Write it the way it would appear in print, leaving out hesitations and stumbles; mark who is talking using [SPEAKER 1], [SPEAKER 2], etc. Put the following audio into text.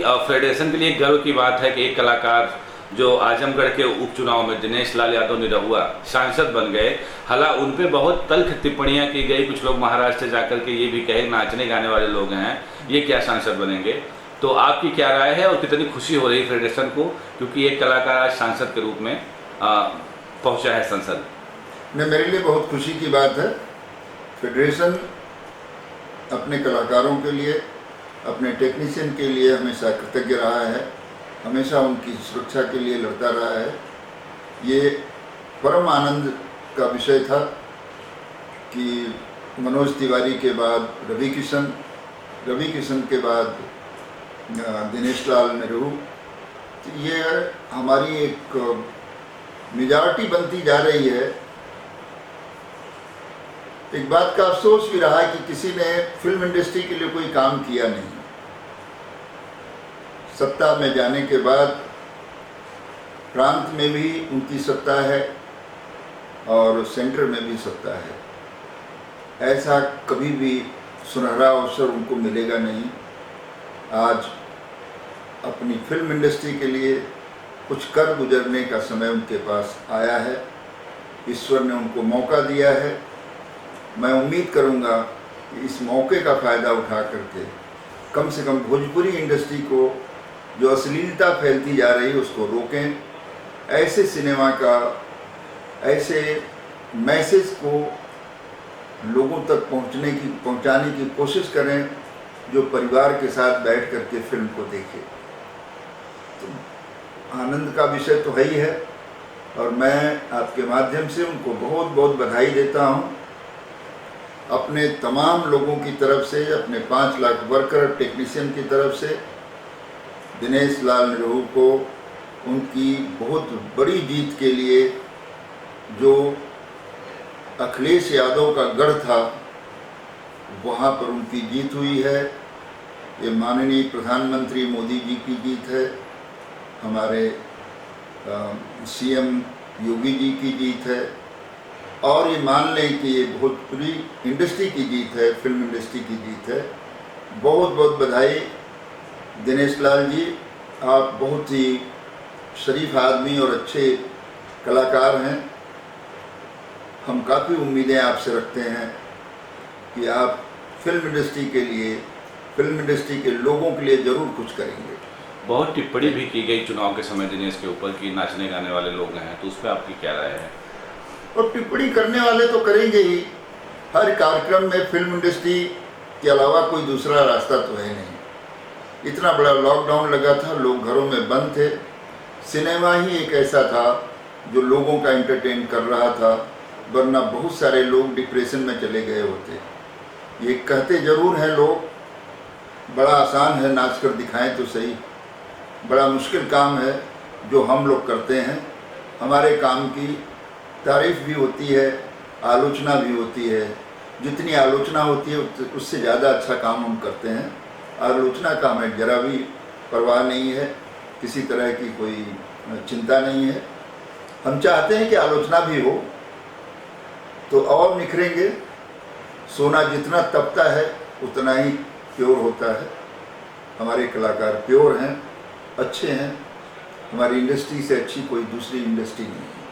[SPEAKER 1] Federation के लिए एक गर्व की बात है कि एक कलाकार जो आजमगढ़ के उपचुनाव में दिनेश लाल यादव निरहुआ सांसद बन गए। हालांकि उन पे बहुत तल्ख टिप्पणियां की गई, कुछ लोग महाराष्ट्र जाकर के ये भी कहे नाचने गाने वाले लोग हैं, ये क्या सांसद बनेंगे। तो आपकी क्या राय है और कितनी खुशी हो रही है फेडरेशन को, क्योंकि एक कलाकार आज सांसद के रूप में पहुंचा है संसद
[SPEAKER 2] में? मेरे लिए बहुत खुशी की बात है। फेडरेशन अपने कलाकारों के लिए, अपने टेक्नीशियन के लिए हमेशा कृतज्ञ रहा है, हमेशा उनकी सुरक्षा के लिए लड़ता रहा है। ये परम आनंद का विषय था कि मनोज तिवारी के बाद रवि किशन के बाद दिनेश लाल नेहरू, तो ये हमारी एक मेजॉरिटी बनती जा रही है। एक बात का अफसोस भी रहा कि किसी ने फिल्म इंडस्ट्री के लिए कोई काम किया नहीं। सत्ता में जाने के बाद प्रांत में भी उनकी सत्ता है और सेंटर में भी सत्ता है। ऐसा कभी भी सुनहरा अवसर उनको मिलेगा नहीं। आज अपनी फिल्म इंडस्ट्री के लिए कुछ कर गुजरने का समय उनके पास आया है। ईश्वर ने उनको मौका दिया है। मैं उम्मीद करूंगा कि इस मौके का फ़ायदा उठा करके कम से कम भोजपुरी इंडस्ट्री को जो अश्लीलता फैलती जा रही है उसको रोकें। ऐसे सिनेमा का, ऐसे मैसेज को लोगों तक पहुंचाने की कोशिश करें जो परिवार के साथ बैठ करके फिल्म को देखें। तो आनंद का विषय तो है ही है और मैं आपके माध्यम से उनको बहुत बहुत बधाई देता हूं। अपने तमाम लोगों की तरफ से, अपने 5 लाख वर्कर टेक्नीशियन की तरफ से दिनेश लाल नेहरू को उनकी बहुत बड़ी जीत के लिए, जो अखिलेश यादव का गढ़ था वहाँ पर उनकी जीत हुई है। ये माननीय प्रधानमंत्री मोदी जी की जीत है, हमारे सीएम योगी जी की जीत है और ये मान लें कि ये भोजपुरी इंडस्ट्री की जीत है, फिल्म इंडस्ट्री की जीत है। बहुत बहुत बधाई दिनेश लाल जी, आप बहुत ही शरीफ आदमी और अच्छे कलाकार हैं। हम काफ़ी उम्मीदें आपसे रखते हैं कि आप फिल्म इंडस्ट्री के लिए, फिल्म इंडस्ट्री के लोगों के लिए ज़रूर कुछ करेंगे।
[SPEAKER 1] बहुत टिप्पणी भी की गई चुनाव के समय दिनेश के ऊपर कि नाचने गाने वाले लोग हैं, तो उस पर आपकी क्या राय है?
[SPEAKER 2] और टिप्पणी करने वाले तो करेंगे ही। हर कार्यक्रम में फिल्म इंडस्ट्री के अलावा कोई दूसरा रास्ता तो है नहीं। इतना बड़ा लॉकडाउन लगा था, लोग घरों में बंद थे। सिनेमा ही एक ऐसा था जो लोगों का एंटरटेन कर रहा था, वरना बहुत सारे लोग डिप्रेशन में चले गए होते। ये कहते ज़रूर हैं लोग, बड़ा आसान है, नाच कर दिखाएं तो सही। बड़ा मुश्किल काम है जो हम लोग करते हैं। हमारे काम की तारीफ भी होती है, आलोचना भी होती है। जितनी आलोचना होती है उससे ज़्यादा अच्छा काम हम करते हैं। आलोचना का हमें जरा भी परवाह नहीं है, किसी तरह की कोई चिंता नहीं है। हम चाहते हैं कि आलोचना भी हो तो और निखरेंगे। सोना जितना तपता है उतना ही प्योर होता है। हमारे कलाकार प्योर हैं, अच्छे हैं। हमारी इंडस्ट्री से अच्छी कोई दूसरी इंडस्ट्री नहीं है।